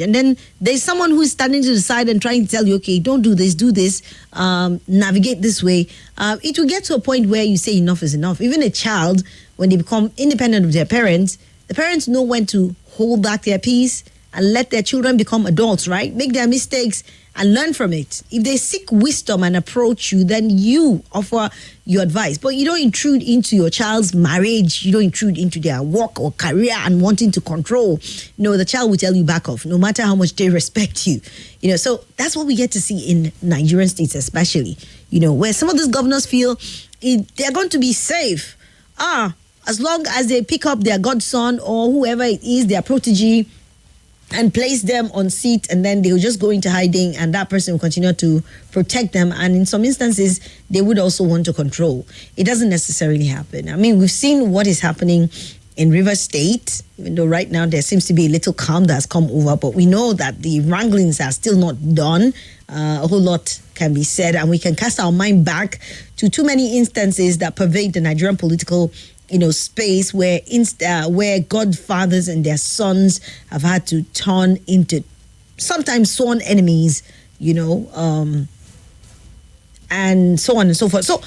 And then there's someone who's standing to the side and trying to tell you, okay, don't do this, navigate this way. It will get to a point where you say enough is enough. Even a child, when they become independent of their parents, the parents know when to hold back their peace and let their children become adults, right? Make their mistakes and learn from it. If they seek wisdom and approach you, then you offer your advice. But you don't intrude into your child's marriage. You don't intrude into their work or career and wanting to control. No, the child will tell you back off, no matter how much they respect you. So that's what we get to see in Nigerian states especially, where some of these governors feel they're going to be safe. As long as they pick up their godson or whoever it is, their protege, and place them on seat, and then they'll just go into hiding, and that person will continue to protect them. And in some instances, they would also want to control. It doesn't necessarily happen. I mean, we've seen what is happening in Rivers State, even though right now there seems to be a little calm that's come over, but we know that the wranglings are still not done. A whole lot can be said, and we can cast our mind back to too many instances that pervade the Nigerian political space where godfathers and their sons have had to turn into sometimes sworn enemies, and so on and so forth. So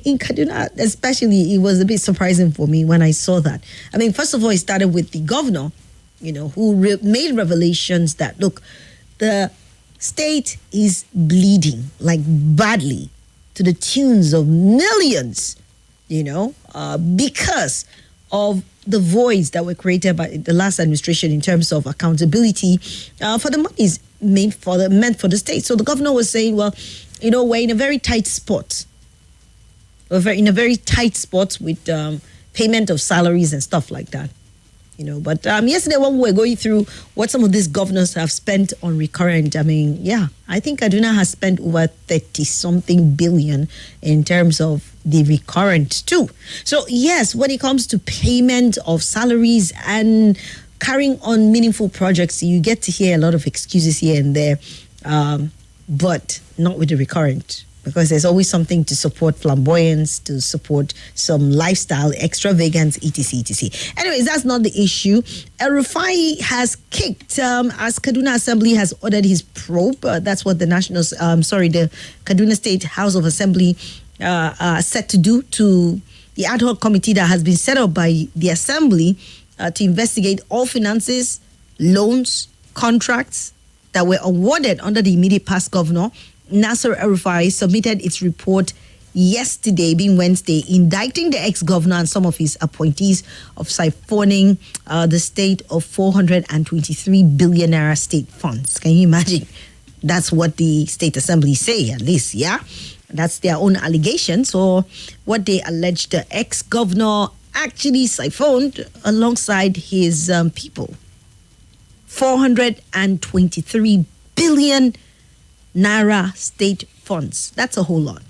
in Kaduna, especially, it was a bit surprising for me when I saw that. I mean, first of all, it started with the governor, who made revelations that, look, the state is bleeding, like badly, to the tunes of millions, because of the voids that were created by the last administration in terms of accountability for the monies meant for the state. So the governor was saying, well, we're in a very tight spot. In a very tight spot with payment of salaries and stuff like that. But yesterday when we were going through what some of these governors have spent on recurrent, I mean, I think Kaduna has spent over 30-something billion in terms of the recurrent too. So yes, when it comes to payment of salaries and carrying on meaningful projects, you get to hear a lot of excuses here and there, but not with the recurrent. Because there's always something to support flamboyance, to support some lifestyle, extravagance, etc., etc. Anyways, that's not the issue. El-Rufai has kicked as Kaduna Assembly has ordered his probe. That's what the the Kaduna State House of Assembly set to do to the ad hoc committee that has been set up by the Assembly to investigate all finances, loans, contracts that were awarded under the immediate past governor. Nasser El-Rufai submitted its report yesterday, being Wednesday, indicting the ex-governor and some of his appointees of siphoning the state of 423 billion naira state funds. Can you imagine? That's what the State Assembly say, at least, yeah? That's their own allegations, or what they allege the ex-governor actually siphoned alongside his people. 423 billion naira state funds. That's a whole lot.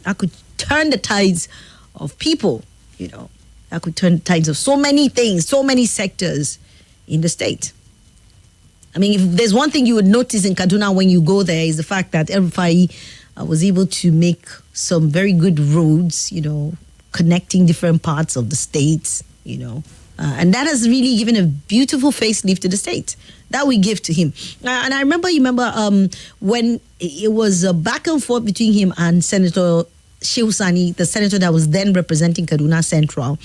That could turn the tides of people, That could turn the tides of so many things, so many sectors in the state. I mean, if there's one thing you would notice in Kaduna when you go there is the fact that El-Rufai was able to make some very good roads, connecting different parts of the state, and that has really given a beautiful facelift to the state. That we give to him. And I remember, when it was a back and forth between him and Senator Shehu Sani, the senator that was then representing Kaduna Central,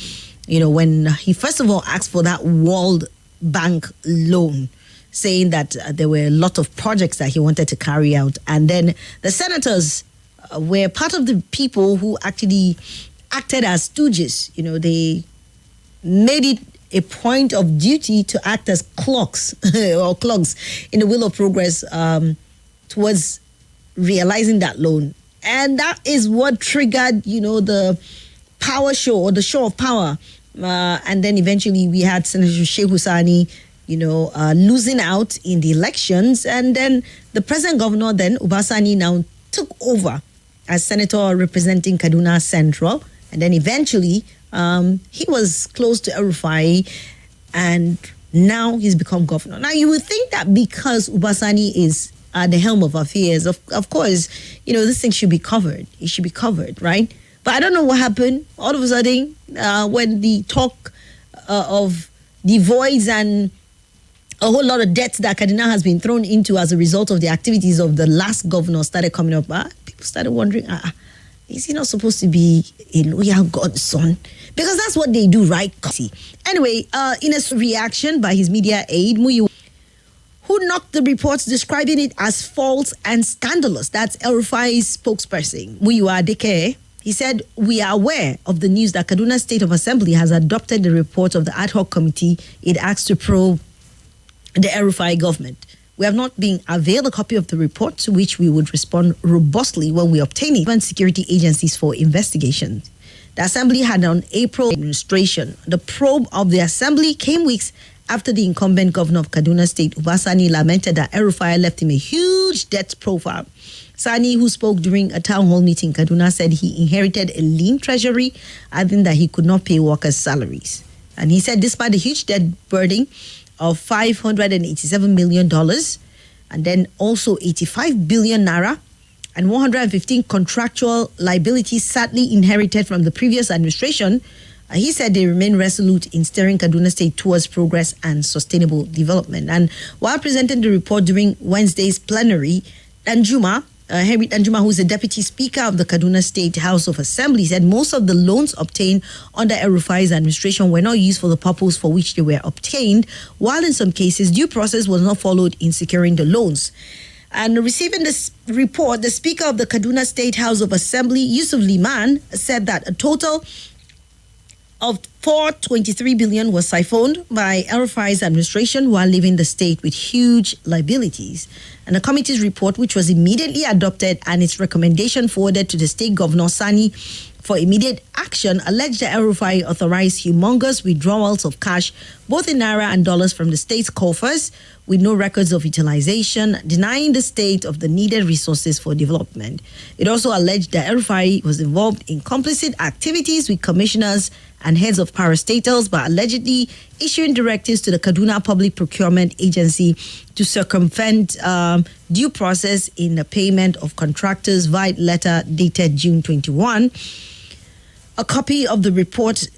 when he first of all asked for that World Bank loan, saying that there were a lot of projects that he wanted to carry out. And then the senators were part of the people who actually acted as stooges. They made it a point of duty to act as clocks or clogs in the wheel of progress towards realizing that loan. And that is what triggered, the power show or the show of power. And then eventually we had Senator Shehu Sani, losing out in the elections. And then the present governor, then Ubasani, now took over as senator representing Kaduna Central. And then eventually he was close to El-Rufai, and now he's become governor. Now, you would think that because Ubasani is at the helm of affairs, of course, this thing should be covered. It should be covered, right? But I don't know what happened. All of a sudden, when the talk of the voids and a whole lot of debt that Kaduna has been thrown into as a result of the activities of the last governor started coming up. People started wondering, is he not supposed to be a loyal godson? Because that's what they do, right? Anyway, in a reaction by his media aide, Muyi, who knocked the reports, describing it as false and scandalous. That's El-Rufai's spokesperson, Muyiwa Adeke. He said, we are aware of the news that Kaduna State of Assembly has adopted the report of the ad hoc committee it asked to probe the El-Rufai government. We have not been availed a copy of the report, to which we would respond robustly when we obtain it from security agencies for investigations. The Assembly had on April administration. The probe of the Assembly came weeks after the incumbent governor of Kaduna State, Uba Sani, lamented that El-Rufai left him a huge debt profile. Sani, who spoke during a town hall meeting in Kaduna, said he inherited a lean treasury, adding that he could not pay workers' salaries. And he said despite the huge debt burden of $587 million, and then also 85 billion naira, and 115 contractual liabilities sadly inherited from the previous administration, he said they remain resolute in steering Kaduna State towards progress and sustainable development. And while presenting the report during Wednesday's plenary, Henry Danjuma, who is the Deputy Speaker of the Kaduna State House of Assembly, said most of the loans obtained under El-Rufai's administration were not used for the purpose for which they were obtained, while in some cases due process was not followed in securing the loans. And receiving this report, the Speaker of the Kaduna State House of Assembly, Yusuf Liman, said that a total of 423 billion was siphoned by El-Rufai's administration while leaving the state with huge liabilities. And the committee's report, which was immediately adopted and its recommendation forwarded to the state governor, Sani, for immediate action, alleged that El-Rufai authorized humongous withdrawals of cash, both in naira and dollars, from the state's coffers with no records of utilization, denying the state of the needed resources for development. It also alleged that El-Rufai was involved in complicit activities with commissioners and heads of parastatals by allegedly issuing directives to the Kaduna Public Procurement Agency to circumvent due process in the payment of contractors via letter dated June 21. A copy of the report,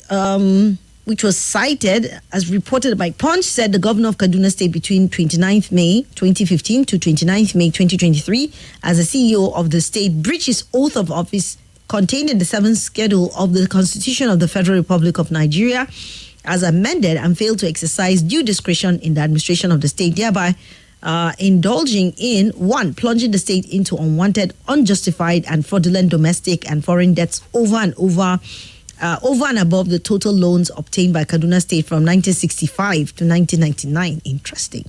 which was cited as reported by Punch, said the governor of Kaduna State between 29th May 2015 to 29th May 2023 as the CEO of the state breached his oath of office contained in the 7th schedule of the Constitution of the Federal Republic of Nigeria as amended, and failed to exercise due discretion in the administration of the state, thereby indulging in, 1, plunging the state into unwanted, unjustified and fraudulent domestic and foreign debts over and above the total loans obtained by Kaduna State from 1965 to 1999. Interesting.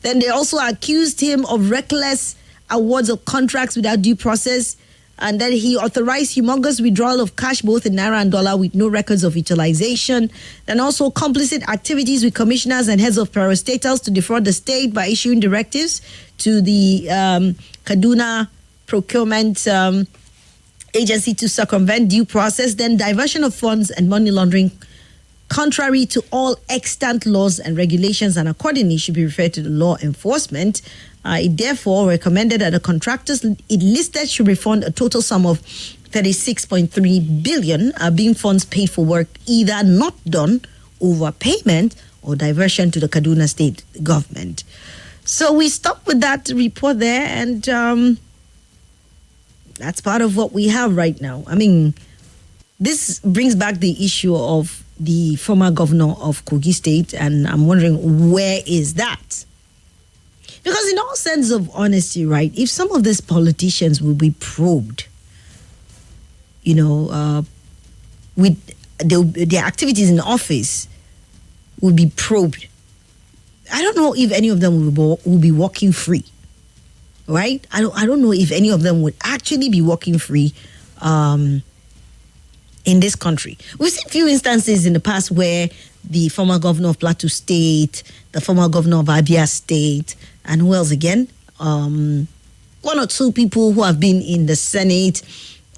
Then they also accused him of reckless awards of contracts without due process, and then he authorized humongous withdrawal of cash both in naira and dollar with no records of utilization, and also complicit activities with commissioners and heads of parastatals to defraud the state by issuing directives to the Kaduna Procurement Agency to circumvent due process, then diversion of funds and money laundering contrary to all extant laws and regulations, and accordingly should be referred to the law enforcement. It therefore recommended that the contractors it listed should refund a total sum of 36.3 billion, being funds paid for work either not done, overpayment, or diversion to the Kaduna State government. So we stopped with that report there, and that's part of what we have right now. I mean, this brings back the issue of the former governor of Kogi State, and I'm wondering, where is that? Because in all sense of honesty, right, if some of these politicians will be probed, with their activities in office will be probed, I don't know if any of them will be walking free, right? I don't know if any of them would actually be walking free in this country. We've seen a few instances in the past where the former governor of Plateau State, the former governor of Abia State, and who else again? One or two people who have been in the Senate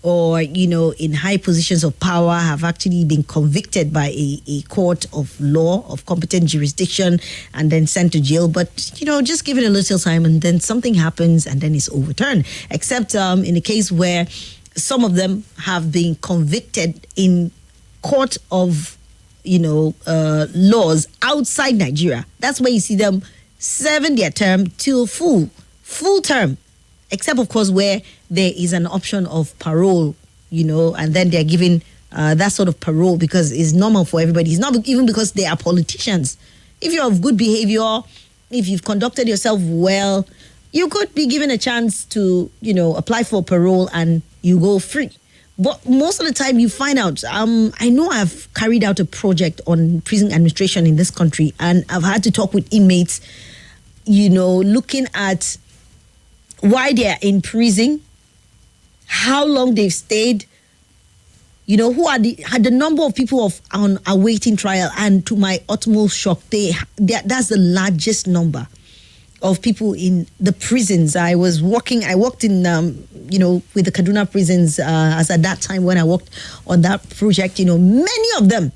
or, in high positions of power have actually been convicted by a court of law, of competent jurisdiction, and then sent to jail. But, just give it a little time and then something happens and then it's overturned. Except in the case where some of them have been convicted in court of, laws outside Nigeria. That's where you see them serving their term till full term, except of course where there is an option of parole, and then they're given that sort of parole because it's normal for everybody. It's not even because they are politicians. If you're of good behavior, if you've conducted yourself well, you could be given a chance to, apply for parole and you go free. But most of the time you find out, I know I've carried out a project on prison administration in this country, and I've had to talk with inmates, looking at why they're in prison, how long they've stayed, who are the number of people on awaiting trial. And to my utmost shock, that's the largest number of people in the prisons. I worked in, with the Kaduna prisons as at that time when I worked on that project. Many of them,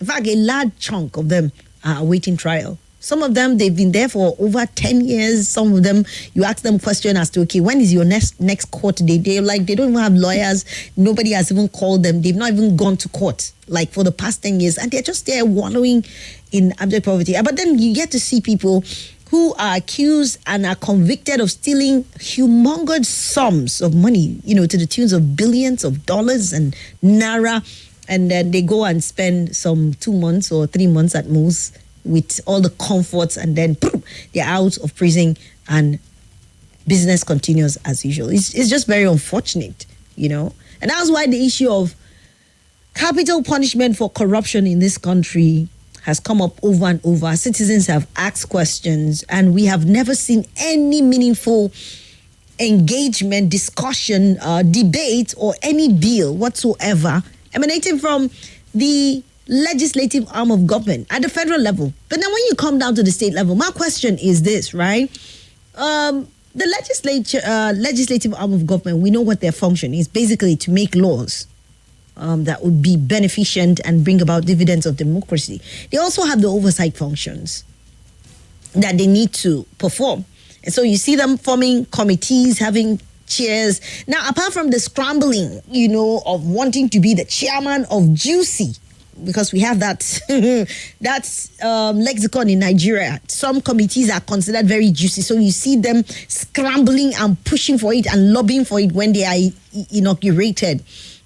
in fact, a large chunk of them are awaiting trial. Some of them, they've been there for over 10 years. Some of them, you ask them question as to, okay, when is your next court day? They don't even have lawyers. Nobody has even called them. They've not even gone to court, for the past 10 years. And they're just there wallowing in abject poverty. But then you get to see people who are accused and are convicted of stealing humongous sums of money, to the tunes of billions of dollars and naira. And then they go and spend some 2 months or 3 months at most with all the comforts, and then they're out of prison and business continues as usual. It's just very unfortunate, And that's why the issue of capital punishment for corruption in this country has come up over and over. Citizens have asked questions, and we have never seen any meaningful engagement, discussion, debate, or any bill whatsoever emanating from the legislative arm of government at the federal level. But then when you come down to the state level, my question is this, right? The legislative arm of government, we know what their function is, basically to make laws that would be beneficent and bring about dividends of democracy. They also have the oversight functions that they need to perform. And so you see them forming committees, having chairs. Now, apart from the scrambling, of wanting to be the chairman of Juicy, because we have that lexicon in Nigeria. Some committees are considered very juicy. So you see them scrambling and pushing for it and lobbying for it when they are inaugurated.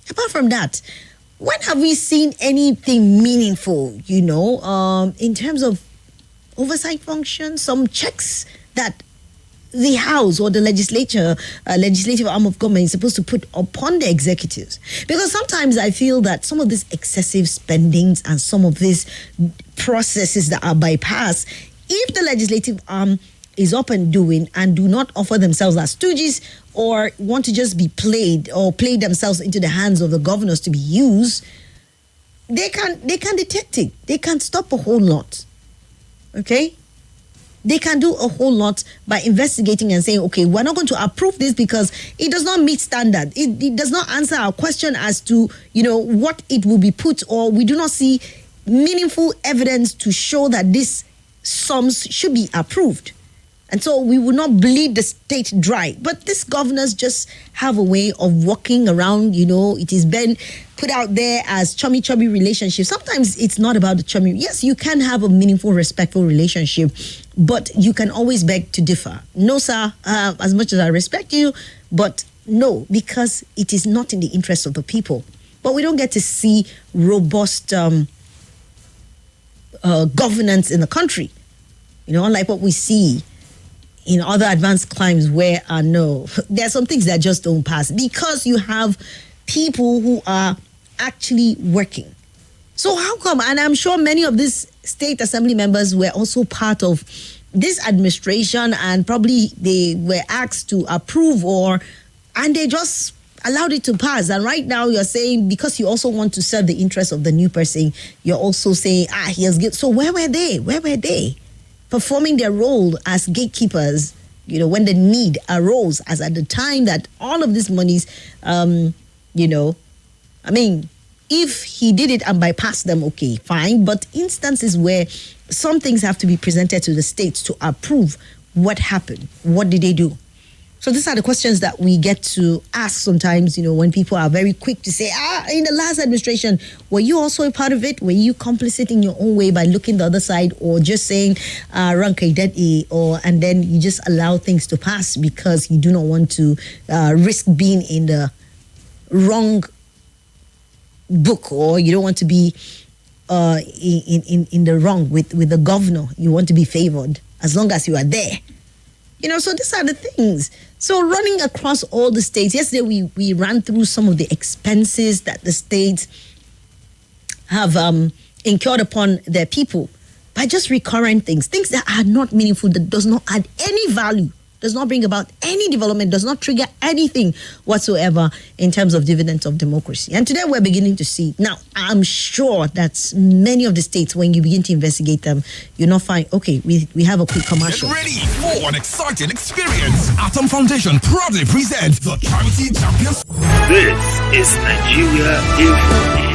Apart from that, when have we seen anything meaningful, in terms of oversight functions, some checks that the House or the legislative arm of government is supposed to put upon the executives? Because sometimes I feel that some of these excessive spendings and some of these processes that are bypassed, if the legislative arm is up and doing and do not offer themselves as stooges or want to just be played or play themselves into the hands of the governors to be used, they can detect it. They can stop a whole lot. Okay? They can do a whole lot by investigating and saying, okay, we're not going to approve this because it does not meet standard. It does not answer our question as to, what it will be put, or we do not see meaningful evidence to show that these sums should be approved. And so we will not bleed the state dry. But these governors just have a way of walking around, it is been put out there as chummy relationship. Sometimes it's not about the chummy. Yes, you can have a meaningful, respectful relationship, but you can always beg to differ. No, sir, as much as I respect you, but no, because it is not in the interest of the people. But we don't get to see robust governance in the country, unlike what we see in other advanced climes where there are some things that just don't pass because you have people who are actually working. So how come? And I'm sure many of these state assembly members were also part of this administration, and probably they were asked to approve and they just allowed it to pass. And right now you're saying, because you also want to serve the interest of the new person, you're also saying, he has given. So where were they? Where were they? Performing their role as gatekeepers, when the need arose, as at the time that all of these monies, if he did it and bypassed them, okay, fine. But instances where some things have to be presented to the states to approve what happened, what did they do? So these are the questions that we get to ask sometimes, when people are very quick to say, in the last administration, were you also a part of it? Were you complicit in your own way by looking the other side, or just saying, rank dead and then you just allow things to pass because you do not want to risk being in the wrong book, or you don't want to be in the wrong with the governor. You want to be favored as long as you are there. So these are the things. So running across all the states, yesterday we ran through some of the expenses that the states have incurred upon their people by just recurrent things that are not meaningful, that does not add any value, does not bring about any development, does not trigger anything whatsoever in terms of dividends of democracy. And today we're beginning to see. Now, I'm sure that many of the states, when you begin to investigate them, you'll not find, okay, we have a quick commercial. Get ready for an exciting experience. Atom Foundation proudly presents the Charity Champions. This is Nigeria Info.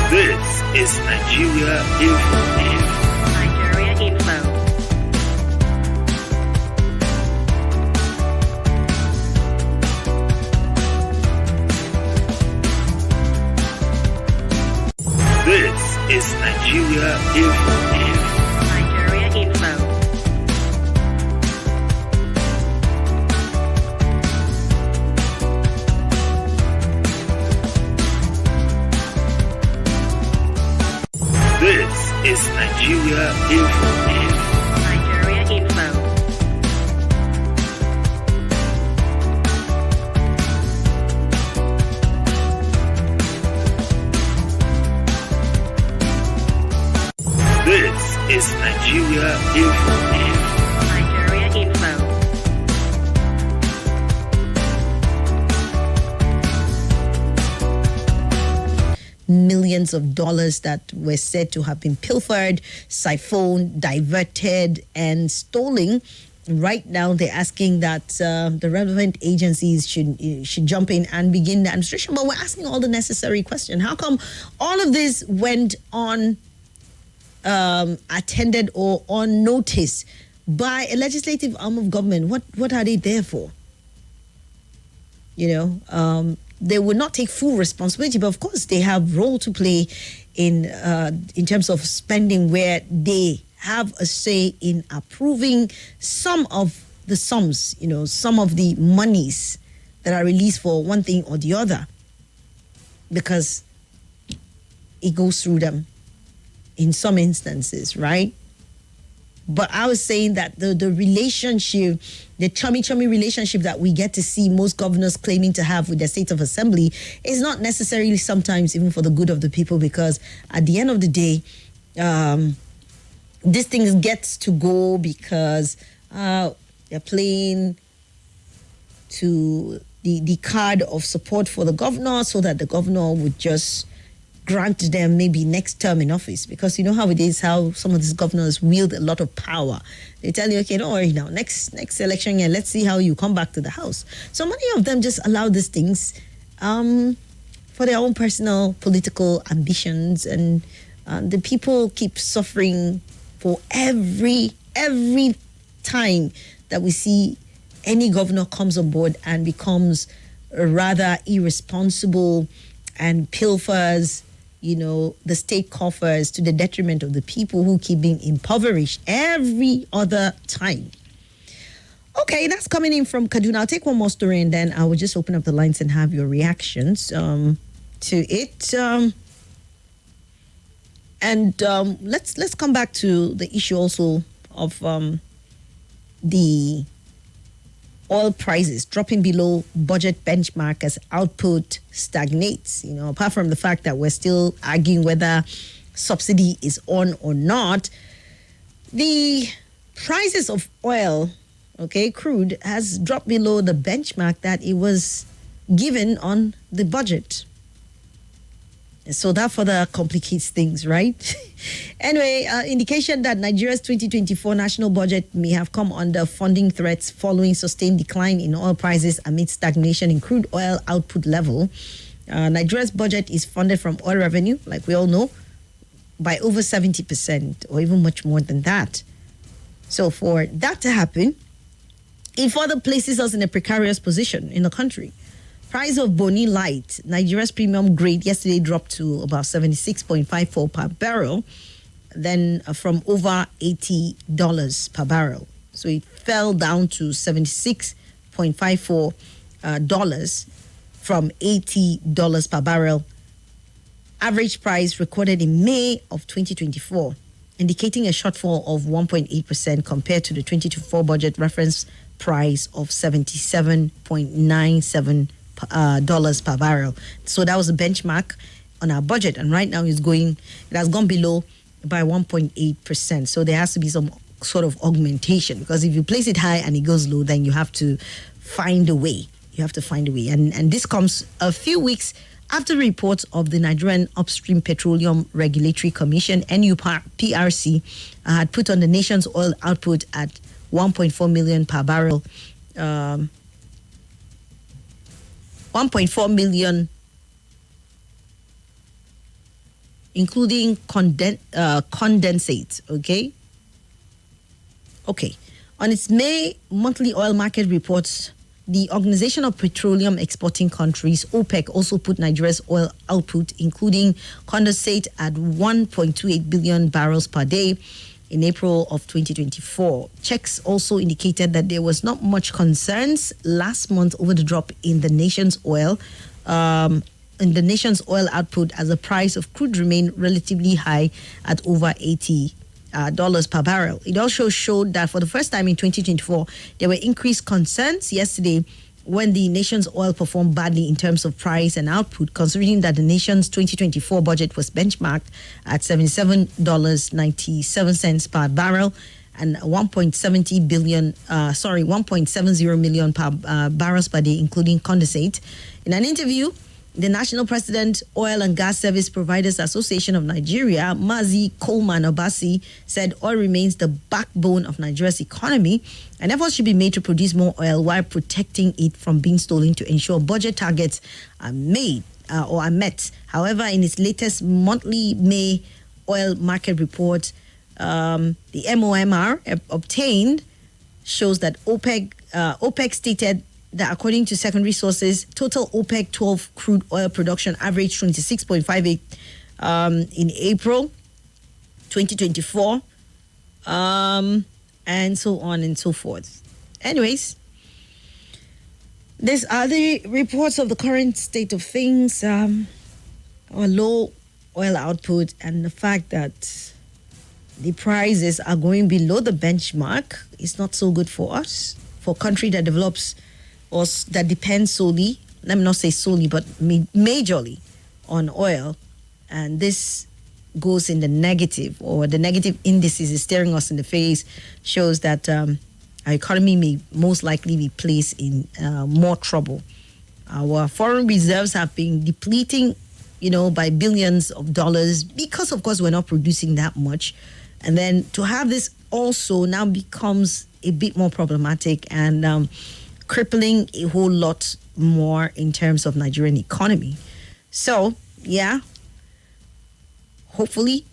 This is Nigeria Info. Nigeria Info. This is Nigeria Info. Nigeria Info. This is Nigeria Info. Nigeria Info. This is Nigeria Info. Nigeria Info. Millions of dollars that were said to have been pilfered, siphoned, diverted, and stolen. Right now, they're asking that the relevant agencies should jump in and begin the administration. But we're asking all the necessary questions. How come all of this went on attended or on notice by a legislative arm of government? What are they there for? They will not take full responsibility, but of course they have role to play in terms of spending, where they have a say in approving some of the sums, some of the monies that are released for one thing or the other, because it goes through them in some instances, right? But I was saying that the relationship, the chummy relationship that we get to see most governors claiming to have with the state of assembly is not necessarily sometimes even for the good of the people, because at the end of the day, this thing gets to go because they're playing to the card of support for the governor, so that the governor would just grant them maybe next term in office. Because you know how it is, how some of these governors wield a lot of power. They tell you, okay, don't worry now, next election year, let's see how you come back to the house. So many of them just allow these things for their own personal political ambitions, and the people keep suffering for every time that we see any governor comes on board and becomes rather irresponsible and pilfers the state coffers to the detriment of the people who keep being impoverished every other time. Okay, that's coming in from Kaduna. I'll take one more story and then I will just open up the lines and have your reactions to it. Let's come back to the issue also of the oil prices dropping below budget benchmark as output stagnates. Apart from the fact that we're still arguing whether subsidy is on or not, the prices of oil, crude, has dropped below the benchmark that it was given on the budget. So that further complicates things, right? Anyway, indication that Nigeria's 2024 national budget may have come under funding threats following sustained decline in oil prices amid stagnation in crude oil output level. Nigeria's budget is funded from oil revenue, like we all know, by over 70% or even much more than that. So for that to happen, it further places us in a precarious position in the country. Price of Boni Light, Nigeria's premium grade, yesterday dropped to about 76.54 per barrel, then from over $80 per barrel. So it fell down to $76.54 from $80 per barrel. Average price recorded in May of 2024, indicating a shortfall of 1.8% compared to the 2024 budget reference price of $77.97 dollars per barrel. So that was the benchmark on our budget, and right now it has gone below by 1.8%. So there has to be some sort of augmentation, because if you place it high and it goes low, then you have to find a way. And this comes a few weeks after reports of the Nigerian Upstream Petroleum Regulatory Commission, NUPRC, had put on the nation's oil output at 1.4 million per barrel. 1.4 million, including condensate, okay? On its May monthly oil market reports, the Organization of Petroleum Exporting Countries, OPEC, also put Nigeria's oil output, including condensate, at 1.28 billion barrels per day in April of 2024. Checks also indicated that there was not much concerns last month over the drop in the nation's oil output, as the price of crude remained relatively high at over $80 per barrel. It also showed that for the first time in 2024, there were increased concerns yesterday when the nation's oil performed badly in terms of price and output, considering that the nation's 2024 budget was benchmarked at $77.97 per barrel and 1.70 million barrels per day, including condensate. In an interview, the National President, Oil and Gas Service Providers Association of Nigeria, Mazi Coleman Obasi, said oil remains the backbone of Nigeria's economy, and efforts should be made to produce more oil while protecting it from being stolen to ensure budget targets are made or are met. However, in its latest monthly May oil market report, the MOMR obtained shows that OPEC stated that according to secondary sources, total OPEC 12 crude oil production averaged 26.58 in April 2024, and so on and so forth. Anyways, these are the reports of the current state of things, our low oil output, and the fact that the prices are going below the benchmark is not so good for us, for a country that develops or that depends solely, let me not say solely, but majorly on oil. And this goes in the negative, or the negative indices is staring us in the face, shows that our economy may most likely be placed in more trouble. Our foreign reserves have been depleting, by billions of dollars, because of course we're not producing that much. And then to have this also now becomes a bit more problematic and crippling a whole lot more in terms of Nigerian economy. So, yeah, hopefully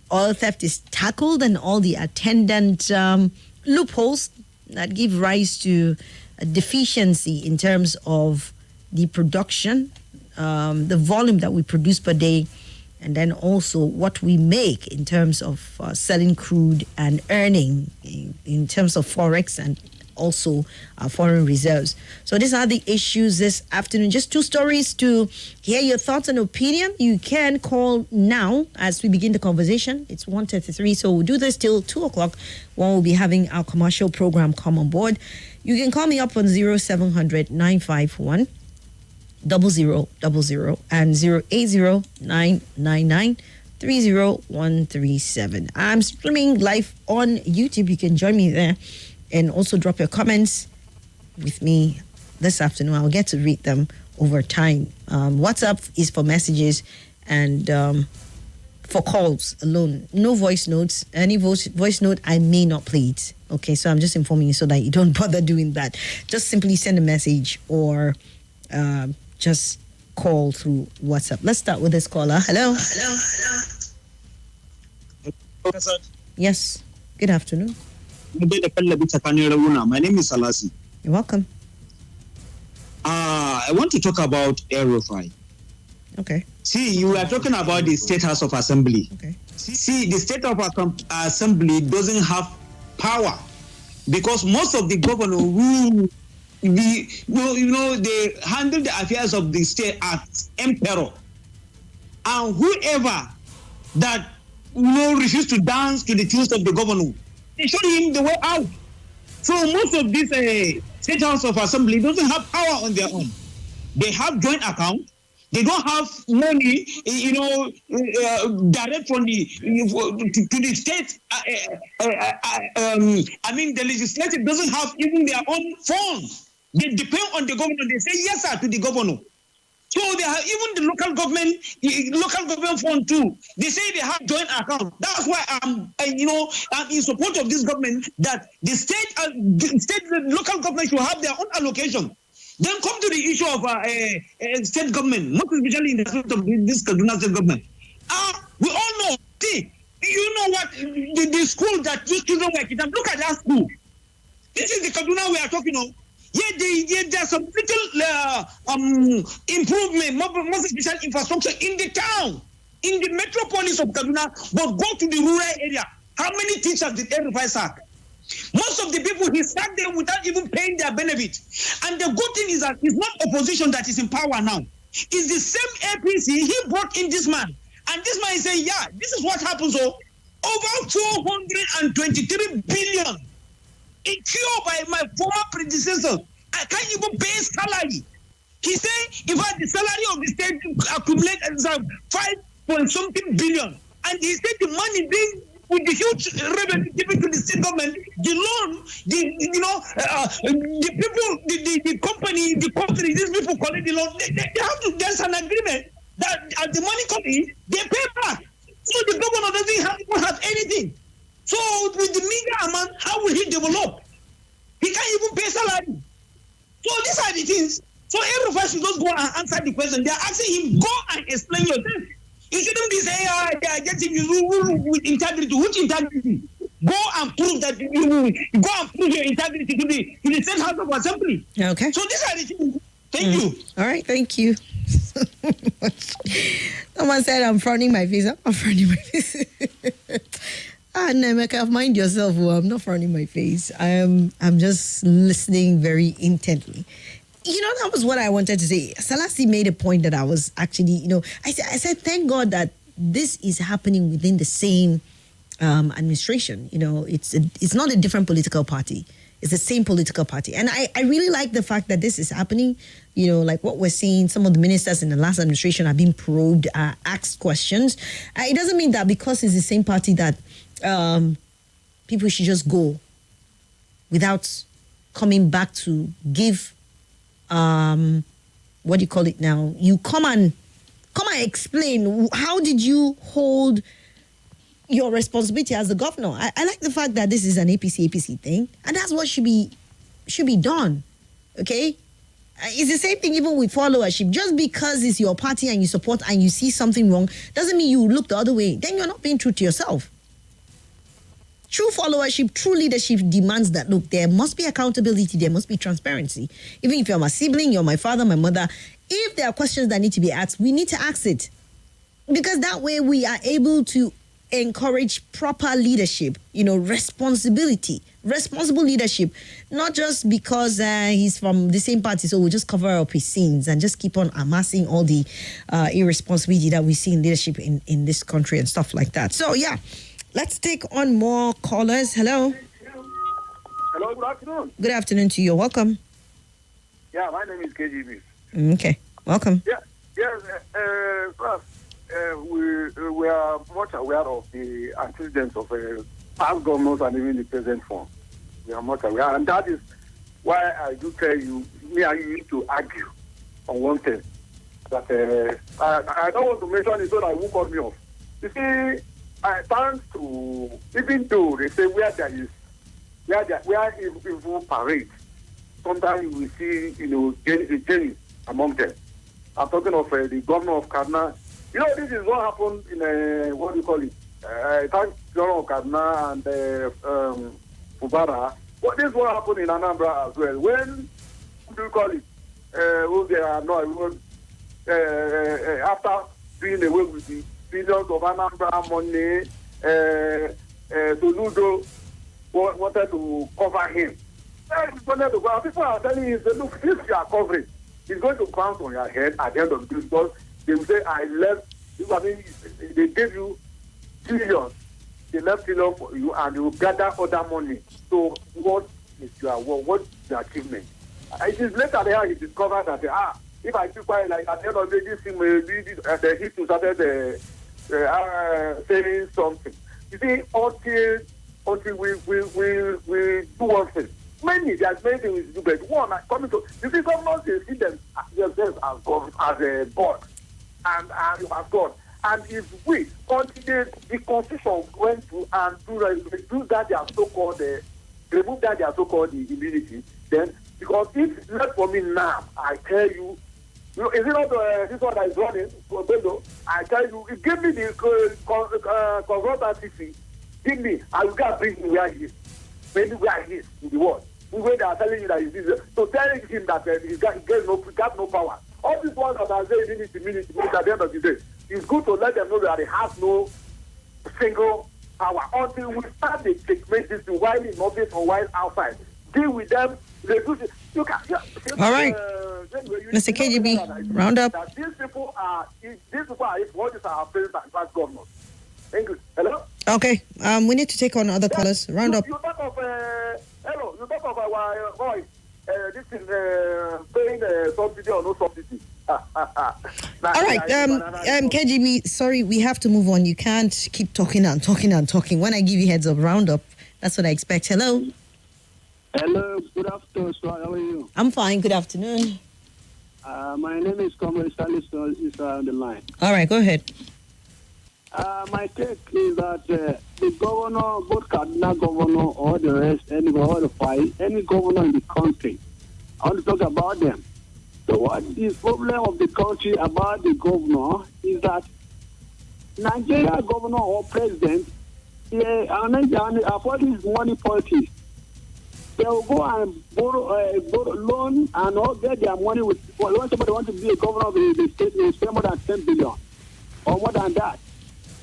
oil theft is tackled and all the attendant loopholes that give rise to a deficiency in terms of the production, the volume that we produce per day, and then also what we make in terms of selling crude and earning in terms of forex and also our foreign reserves. So these are the issues this afternoon. Just two stories to hear your thoughts and opinion. You can call now as we begin the conversation. It's 1:33, so we'll do this till 2 o'clock when we'll be having our commercial program come on board. You can call me up on 0700 951 0000 and 080 999 30137. I'm streaming live on YouTube. You can join me there and also drop your comments with me this afternoon. I'll get to read them over time. WhatsApp is for messages and for calls alone. No voice notes. Any voice note, I may not play it. Okay, so I'm just informing you so that you don't bother doing that. Just simply send a message or just call through WhatsApp. Let's start with this caller. Hello. Yes. Good afternoon. My name is Salasi. You're welcome. I want to talk about Aerofy. Okay. See, you are talking about the State House of Assembly. Okay. See, the State of Assembly doesn't have power because most of the governor who they handle the affairs of the state as emperor, and whoever that refuse to dance to the tunes of the governor, they show him the way out. So most of this State House of Assembly doesn't have power on their own. They have joint account. They don't have money, direct from the to the state. The legislature doesn't have even their own funds. They depend on the governor. They say yes, sir, to the governor. So they have even the local government fund too. They say they have joint account. That's why I'm in support of this government that the local government should have their own allocation. Then come to the issue of state government, most especially in the state of this Kaduna state government. We all know. See, you know what the school that these children were kidnapped. Look at that school. This is the Kaduna we are talking of. There's some little improvement, most especially infrastructure in the town, in the metropolis of Kaduna. But go to the rural area. How many teachers did Aerofy sack? Most of the people he sacked them without even paying their benefit. And the good thing is that it's not opposition that is in power now. It's the same APC. He brought in this man. And this man is saying, yeah, this is what happens. Over 423 billion incurred by my former predecessor. I can't even pay salary. He said, in fact, the salary of the state accumulated 5.something billion. And he said the money being with the huge revenue given to the state government, the loan, the people, the company, these people collect the loan. They have to. There's an agreement that as the money comes in, they pay back. So the governor doesn't have anything. So with the meager amount, how will he develop? He can't even pay salary. So these are the things. So Aerofy should just go and answer the question. They are asking him, go and explain yourself. You shouldn't be saying, they are getting you with integrity. Which integrity? Go and prove that go and prove your integrity to the State House of Assembly. Okay. So these are the things. Thank you. All right, thank you. Someone said I'm frowning my face. I'm frowning my face. Nemeka, mind yourself. I'm not frowning my face. I'm just listening very intently. That was what I wanted to say. Salasi made a point that I was actually, I said, thank God that this is happening within the same administration. It's not a different political party. It's the same political party. And I really like the fact that this is happening. Like what we're seeing, some of the ministers in the last administration are being probed, asked questions. It doesn't mean that because it's the same party that people should just go without coming back to give what do you call it now? You come and explain, how did you hold your responsibility as the governor? I like the fact that this is an APC thing, and that's what should be done. Okay, it's the same thing even with followership. Just because it's your party and you support and you see something wrong doesn't mean you look the other way. Then you're not being true to yourself. True followership, true leadership demands that, look, there must be accountability, there must be transparency. Even if you're my sibling, you're my father, my mother, if there are questions that need to be asked, we need to ask it. Because that way we are able to encourage proper leadership, responsibility, responsible leadership, not just because he's from the same party, so we'll just cover up his sins and just keep on amassing all the irresponsibility that we see in leadership in this country and stuff like that. So, yeah. Let's take on more callers. Hello. Hello, good afternoon. Good afternoon to you. Welcome. Yeah, my name is KGB. Okay, welcome. Yes. First, we are much aware of the antecedents of past governments and even the present one. We are much aware, and that is why I do tell you, me and you need to argue on one thing. that I don't want to mention it so that I won't cut me off. You see, thanks to, even though they say where evil parade, sometimes you will see, change among them. I'm talking of the governor of Kaduna. You know, this is what happened in, what do you call it? Thanks governor of Kaduna and Fubara. But this is what happened in Anambra as well. When, what do you call it? After being away with the billions of Anambra money, Soludo wanted to cover him. People are telling him, look, this you are covering is going to bounce on your head at the end of the day, because they will say, I left, I mean, they gave you billions, they left billions for you, and you gather other money. So what is your achievement? It is later there he discovered that, if I keep quiet, like at the end of the day, this thing may be, the hit started saying something. You see, until we do one thing. There's many things we do, but one, coming to, you see, sometimes they see themselves as God, as a God, and as God. And if we, until the constitution went through and do that, they are so-called, remove that, they are so-called the immunity, then, because if not for me now, I tell you, is it not this one that is running? I tell you, give me the consultancy, give me, I will go and bring me where he is. Maybe where he is in the world. The way they are telling you that he's this. So telling him that he got no power. All these ones that are saying immunity, at the end of the day, it's good to let them know that they have no single power until we start the treatment this while in office or while outside. Deal with them, reduce it. All right. Mr. KGB, round up. These people are what is our president and vice governors. Thank you. Hello? Okay. We need to take on other callers. Round up. You talk of hello. You talk of our voice. This is paying subsidy or no subsidy. All right. KGB, sorry, we have to move on. You can't keep talking and talking and talking. When I give you heads up, round up. That's what I expect. Hello. Hello. Good afternoon, Swat. How are you? I'm fine. Good afternoon. My name is Comrade Stanley is on the line. All right. Go ahead. My take is that the governor, both Kaduna governor or the rest, any governor in the country, I want to talk about them. So what is the problem of the country about the governor is that Nigeria governor or president, for this money politics, they will go and borrow loan and all get their money with. When somebody wants to be a governor of the state, they will spend more than 10 billion or more than that.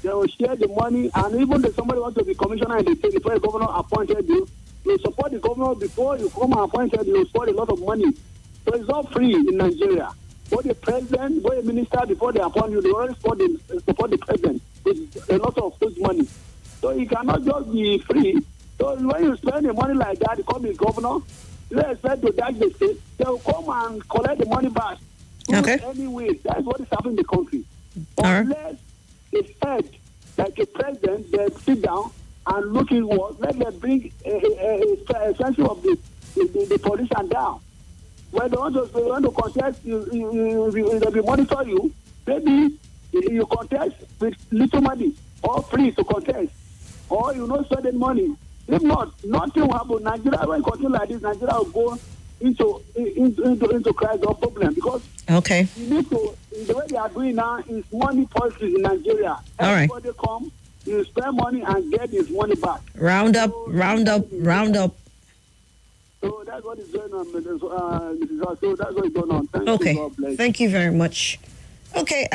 They will share the money, and even if somebody wants to be commissioner in the state, before the governor appointed you, you support the governor before you come and appointed you support a lot of money. So it's not free in Nigeria. Both the president, both the minister, before they appoint you, they always support the president with a lot of huge money. So it cannot just be free. So when you spend the money like that, you come the governor, you expect to dash the state, they will come and collect the money back. Okay. Anyway, that's what is happening in the country. Right. It's head, like a president, they sit down and look at what, let them bring a sense of the politician down. When they want to contest, they monitor you. Maybe you contest with little money or free to contest, or you know certain money. If not, nothing will happen. Nigeria, when continue like this, Nigeria will go into crisis or problem because okay. You need to. The way they are doing now is money politics in Nigeria. All right. Everybody come, you spend money and get his money back. Round up. So that's what is going on, Mrs. So that's what is going on. Thank Okay. you. God bless. Thank you very much. Okay.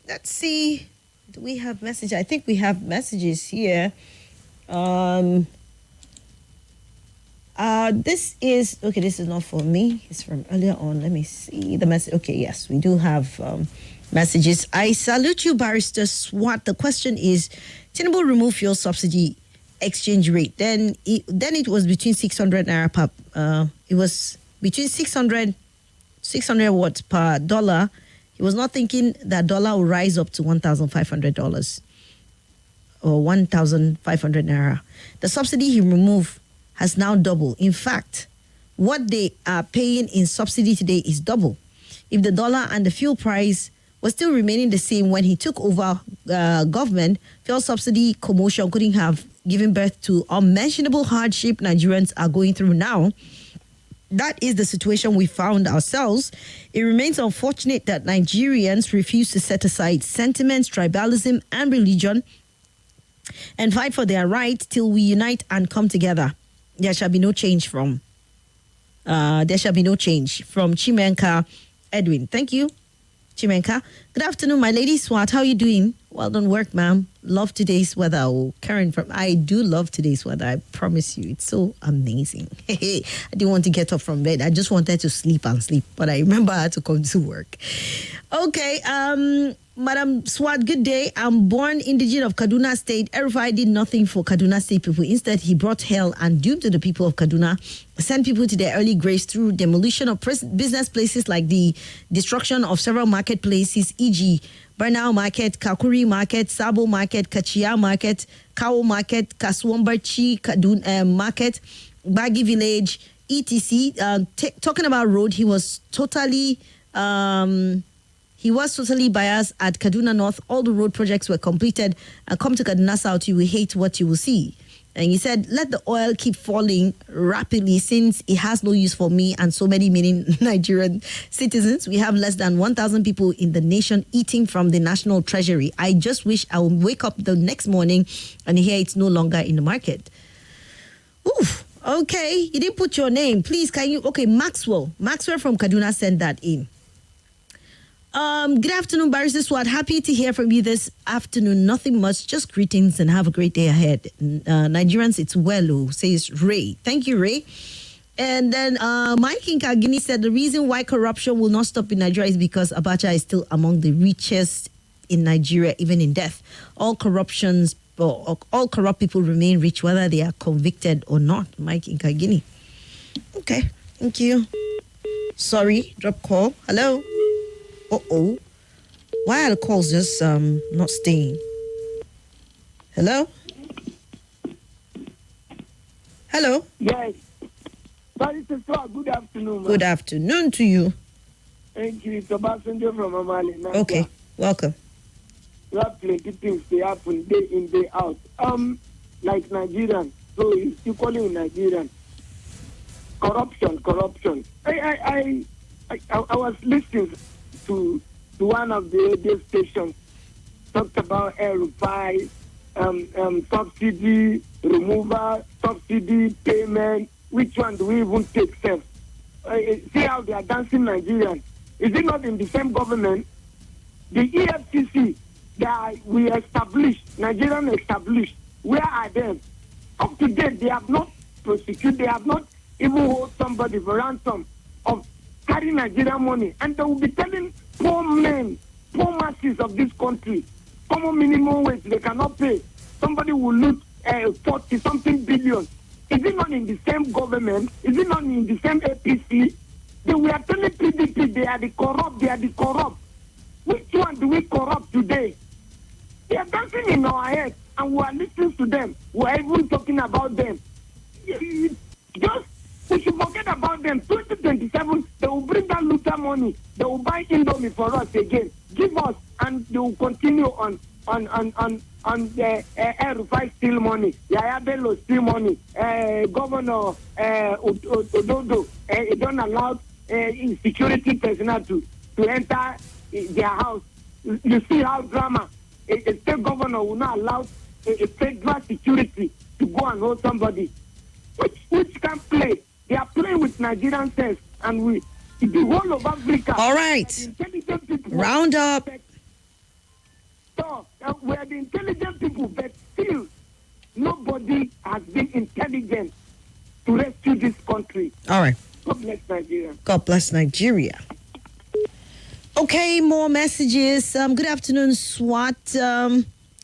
Let's see. Do we have messages? I think we have messages here. This is not for me. It's from earlier on. Let me see the message. Okay, yes, we do have messages. I salute you, Barrister Swat. The question is, Tinubu remove fuel subsidy exchange rate. Then it was between 600 naira per. It was between 600 watts per dollar. He was not thinking that dollar will rise up to $1,500 or 1,500 naira. The subsidy he removed has now doubled. In fact, what they are paying in subsidy today is double. if the dollar and the fuel price was still remaining the same when he took over government, fuel subsidy commotion couldn't have given birth to unmentionable hardship Nigerians are going through now. That is the situation we found ourselves. It remains unfortunate that Nigerians refuse to set aside sentiments, tribalism, and religion and fight for their rights till we unite and come together. There shall be no change from Chimenka Edwin. Thank you, Chimenka. Good afternoon, my lady Swat. How are you doing? Well done work, ma'am. Love today's weather. Oh, Karen I do love today's weather. I promise you. It's so amazing. I didn't want to get up from bed. I just wanted to sleep and sleep. But I remember I had to come to work. Okay, Madam Swat, good day. I'm born indigene of Kaduna State. Erufai did nothing for Kaduna State people. Instead, he brought hell and doom to the people of Kaduna, sent people to their early graves through demolition of business places like the destruction of several marketplaces, e.g., Bernal Market, Kakuri Market, Sabo Market, Kachia Market, Kao Market, Kaswambarchi Market, Bagi Village, etc. Talking about road, he was totally biased at Kaduna North. All the road projects were completed. And come to Kaduna South, you will hate what you will see. And he said, let the oil keep falling rapidly since it has no use for me and so many Nigerian citizens. We have less than 1,000 people in the nation eating from the national treasury. I just wish I would wake up the next morning and hear it's no longer in the market. Oof. Okay. You didn't put your name. Please, can you? Okay, Maxwell. Maxwell from Kaduna sent that in. Good afternoon, Barrister Swat. Happy to hear from you this afternoon. Nothing much, just greetings and have a great day ahead. Nigerians, it's well, says Ray. Thank you, Ray. And then Mike in Kagini said the reason why corruption will not stop in Nigeria is because Abacha is still among the richest in Nigeria, even in death. All corrupt people remain rich, whether they are convicted or not. Mike in Kagini. Okay, thank you. Sorry, drop call. Hello. Uh-oh. Why are the calls just not staying? Hello? Hello? Yes. Barrister Swat, good afternoon. Good afternoon to you. Thank you. It's Obasanjo from Amali. Okay, welcome. We have plenty things they happen day in, day out. Like Nigerian. So it's equally in Nigerian. Corruption. I was listening to one of the radio stations, talked about Erufai, subsidy removal, subsidy payment. Which one do we even take self? See how they are dancing Nigerians. Is it not in the same government? The EFCC that we established, Nigerian established, where are they? Up to date, they have not prosecuted, they have not even hold somebody for ransom of carrying Nigerian money. And they will be telling poor men, poor masses of this country, common minimum wage they cannot pay. Somebody will lose 40-something billion. Is it not in the same government? Is it not in the same APC? They were telling PDP they are the corrupt. Which one do we corrupt today? They are dancing in our heads and we are listening to them. We are even talking about them. Just, we should forget about them. 2027, they will bring that Luther money. They will buy Indomie for us again. Give us, and they will continue on the Erufai steal money, Yaya Bello steal money, Governor Ododo, they don't allow security personnel to enter their house. You see how drama. A state governor will not allow a federal security to go and hold somebody. Which can play? They are playing with Nigerian sense, and the whole of Africa. All right. Round up. So, we're the intelligent people, but still, nobody has been intelligent to rescue this country. All right. God bless Nigeria. God bless Nigeria. Okay, more messages. Good afternoon, SWAT.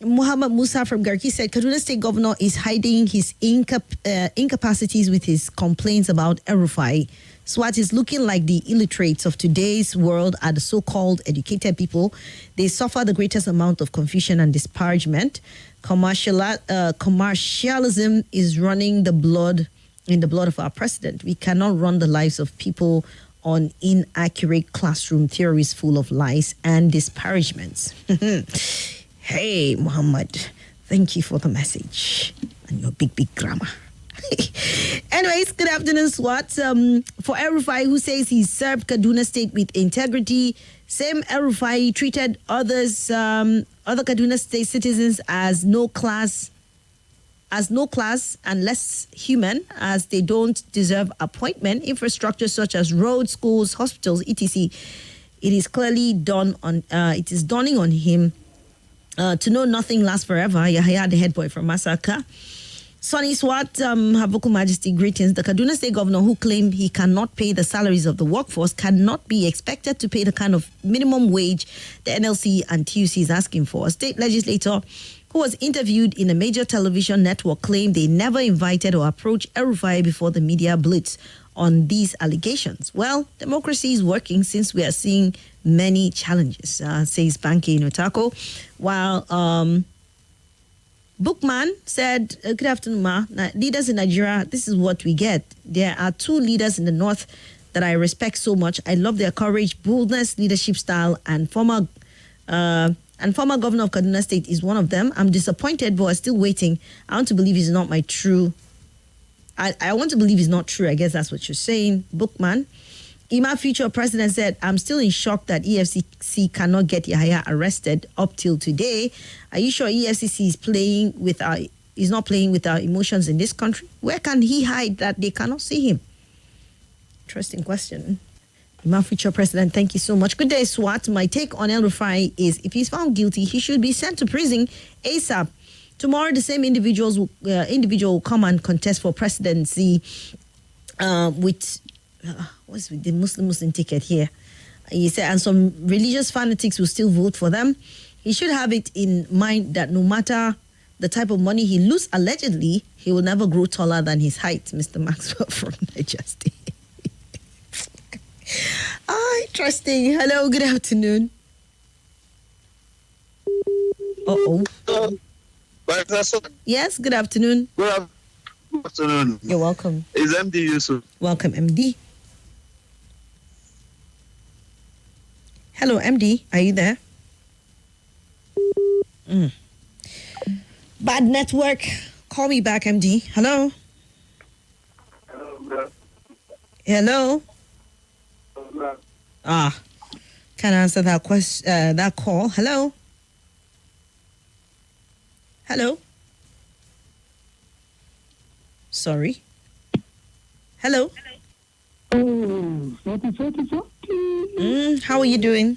Muhammad Musa from Garki said Kaduna State Governor is hiding his incapacities with his complaints about Erufai. SWAT is looking like the illiterates of today's world are the so-called educated people. They suffer the greatest amount of confusion and disparagement. Commercialism is running in the blood of our president. We cannot run the lives of people on inaccurate classroom theories full of lies and disparagements. Hey, Muhammad, thank you for the message and your big grammar. Anyways, good afternoon, SWAT. For El-Rufai, who says he served Kaduna State with integrity, same El-Rufai treated other Kaduna State citizens as no class and less human, as they don't deserve appointment. Infrastructure such as roads, schools, hospitals, etc. It is clearly it is dawning on him to know nothing lasts forever. Yahya, the head boy from Masaka. Sonny Swat, Her Vocal Majesty, greetings. The Kaduna State Governor, who claimed he cannot pay the salaries of the workforce, cannot be expected to pay the kind of minimum wage the NLC and TUC is asking for. A state legislator who was interviewed in a major television network claimed they never invited or approached El-Rufai before the media blitz on these allegations. Well, democracy is working since we are seeing many challenges, says Banki Inotako. While Bookman said, good afternoon, Ma. Leaders in Nigeria, this is what we get. There are two leaders in the north that I respect so much. I love their courage, boldness, leadership style, and former governor of Kaduna State is one of them. I'm disappointed, but I'm still waiting. I want to believe he's not my true. I want to believe he's not true. I guess that's what you're saying, Bookman. Ima, future president, said, I'm still in shock that EFCC cannot get Yahya arrested up till today. Are you sure EFCC is not playing with our emotions in this country? Where can he hide that they cannot see him? Interesting question. Ima, future president, thank you so much. Good day, SWAT. My take on El-Rufai is if he's found guilty, he should be sent to prison ASAP. Tomorrow, the same individual will come and contest for presidency with what's with the Muslim ticket here? He said, and some religious fanatics will still vote for them. He should have it in mind that no matter the type of money he loses, allegedly, he will never grow taller than his height, Mr. Maxwell from Niger State. Interesting. Hello, good afternoon. Uh-oh. Yes, good afternoon. Good afternoon. You're welcome. Is MD Yusuf? Welcome, MD. Hello, MD. Are you there? Bad network. Call me back, MD. Hello? Hello? Can't answer that question. That call. Hello? Hello? Sorry. Hello? How are you doing?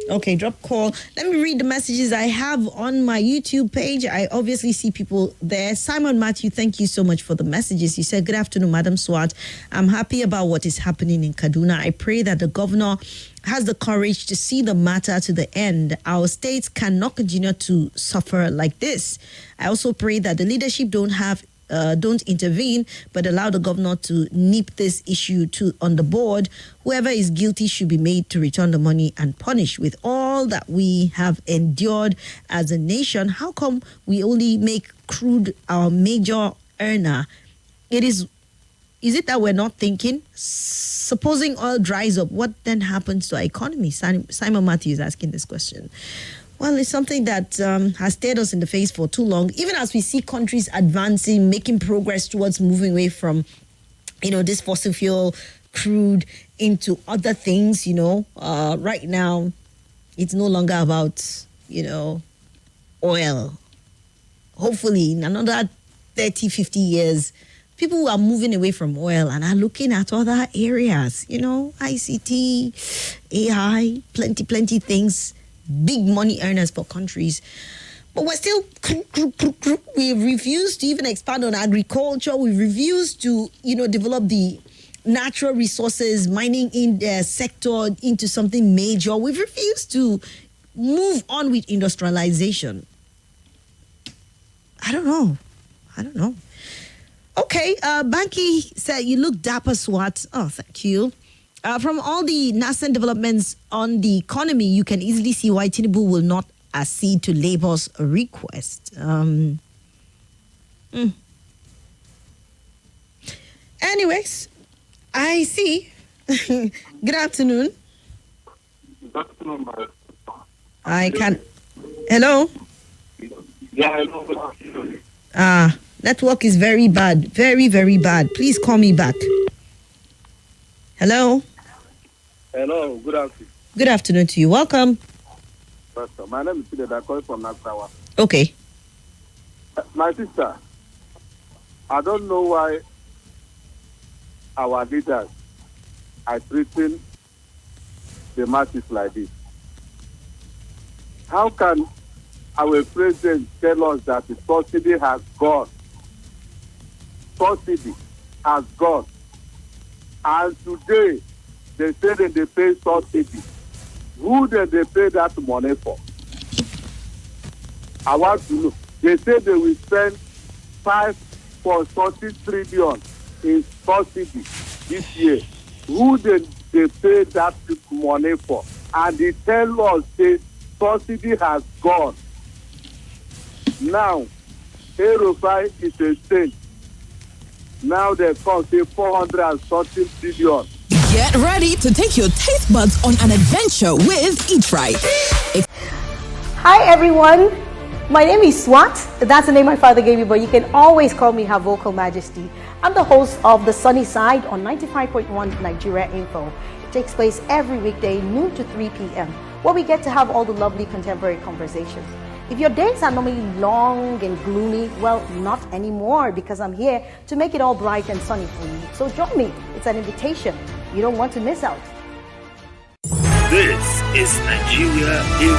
Okay, drop call. Let me read the messages I have on my YouTube page. I obviously see people there. Simon Matthew, thank you so much for the messages. You said, good afternoon, Madam Swat. I'm happy about what is happening in Kaduna. I pray that the governor has the courage to see the matter to the end. Our states cannot continue to suffer like this. I also pray that the leadership don't intervene, but allow the governor to nip this issue on the board. Whoever is guilty should be made to return the money and punished. With all that we have endured as a nation, how come we only make crude our major earner? Is it that we're not thinking? Supposing oil dries up, what then happens to our economy? Simon Matthew is asking this question. Well, it's something that has stared us in the face for too long. Even as we see countries advancing, making progress towards moving away from, this fossil fuel, crude, into other things, right now, it's no longer about, oil. Hopefully, in another 30, 50 years, people are moving away from oil and are looking at other areas, ICT, AI, plenty things. Big money earners for countries. But we're still, we refuse to even expand on agriculture. We refuse to, develop the natural resources, mining in the sector into something major. We've refused to move on with industrialization. I don't know. Okay, Banky said, you look dapper, SWAT. Oh, thank you. From all the nascent developments on the economy, you can easily see why Tinubu will not accede to Labour's request. Anyways, I see Good afternoon. I can't. Hello? Network is very bad. Very, very bad. Please call me back. Hello? Hello, good afternoon. Good afternoon to you. Welcome. Pastor, my name is Peter. I call from Nasawa. Okay. My sister, I don't know why our leaders are treating the masses like this. How can our president tell us that the subsidy has gone? Subsidy has gone. And today, they say that they pay subsidy. Who did they pay that money for? I want to know. They say they will spend 5.40 trillion in subsidy this year. Who did they pay that money for? And they tell us the subsidy has gone. Now, Erofai is a state. Now they come say 430 billion. Get ready to take your taste buds on an adventure with Eat Right. Hi everyone, my name is Swat. That's the name my father gave me, but you can always call me Her Vocal Majesty. I'm the host of The Sunny Side on 95.1 Nigeria Info. It takes place every weekday, noon to 3 p.m., where we get to have all the lovely contemporary conversations. If your days are normally long and gloomy, well, not anymore, because I'm here to make it all bright and sunny for you. So join me. It's an invitation. You don't want to miss out. This is Nigeria Info.